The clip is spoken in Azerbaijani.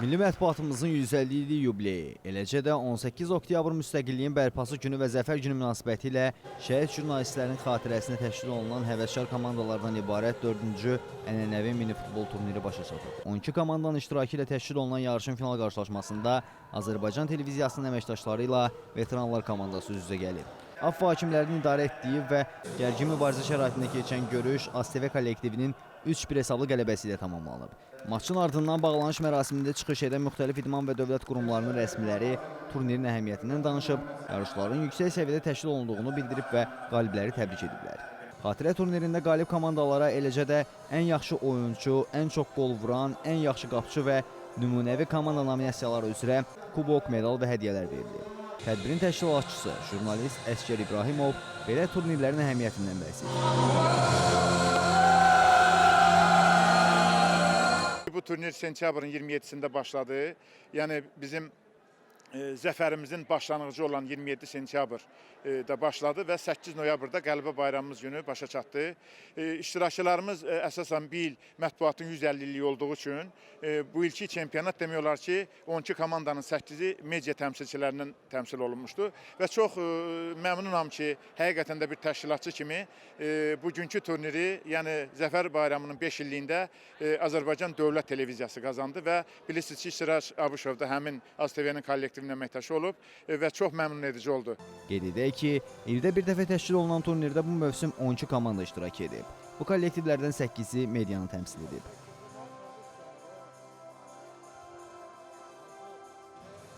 Milli mətbuatımızın 150 illik yubileyi, eləcə də 18 oktyabr müstəqilliyin bərpası günü və zəfər günü münasibəti ilə şəhid jurnalistlərin xatirəsinə təşkil olunan həvəskar komandalardan ibarət 4-cü ənənəvi mini futbol turniri başa çatıb. 12 komandanın iştirakı ilə təşkil olunan yarışın final qarşılaşmasında Azərbaycan televiziyasının əməkdaşları ilə veteranlar komandası üz-üzə gəlib. AFFA hakimlərinin idarə etdiyi və gərgin mübarizə şəraitində keçən görüş ASTV kollektivinin 3-1 hesablı qələbəsi ilə tamamlanıb. Maçın ardından bağlanış mərasimində çıxış edən müxtəlif idman və dövlət qurumlarının rəsmiləri turnirin əhəmiyyətindən danışıb, yarışların yüksək səviyyədə təşkil olunduğunu bildirib və qalibləri təbrik ediblər. Xatirə turnirində qalib komandalara eləcə də ən yaxşı oyunçu, ən çox qol vuran, ən yaxşı qapçı və nümunəvi komanda nominasiyaları üzrə kubok, medal və hədiyyələr verilib. Tədbirin təşkilatçısı, jurnalist Əskər İbrahimov belə turnirlərin əhəmiyyətindən bəhs edir. Bu turnir sentyabrın 27-sində başladı. Yəni bizim zəfərimizin başlanğıcı olan 27 sentyabrda başladı və 8 noyabrda Qələbə bayramımız günü başa çatdı. İştirakçılarımız əsasən bu il mətbuatın 150 illiyi olduğu üçün bu ilki çempionat demək olar ki 12 komandanın 8-i media təmsilçilərindən təmsil olunmuşdu və çox məmnunam ki, həqiqətən də bir təşkilatçı kimi bugünkü turniri, yəni Zəfər bayramının 5 illiyində Azərbaycan Dövlət Televiziyası qazandı və bilirsiniz ki, Siraj Abışov da həmin ASTV-nin kollektivinin əməkdaşı olub və çox məmnun edici oldu. Qeyd edək ki, ildə bir dəfə təşkil olunan turnirdə bu mövsüm 12 komanda iştirak edib. Bu kollektivlərdən 8-i medianı təmsil edib.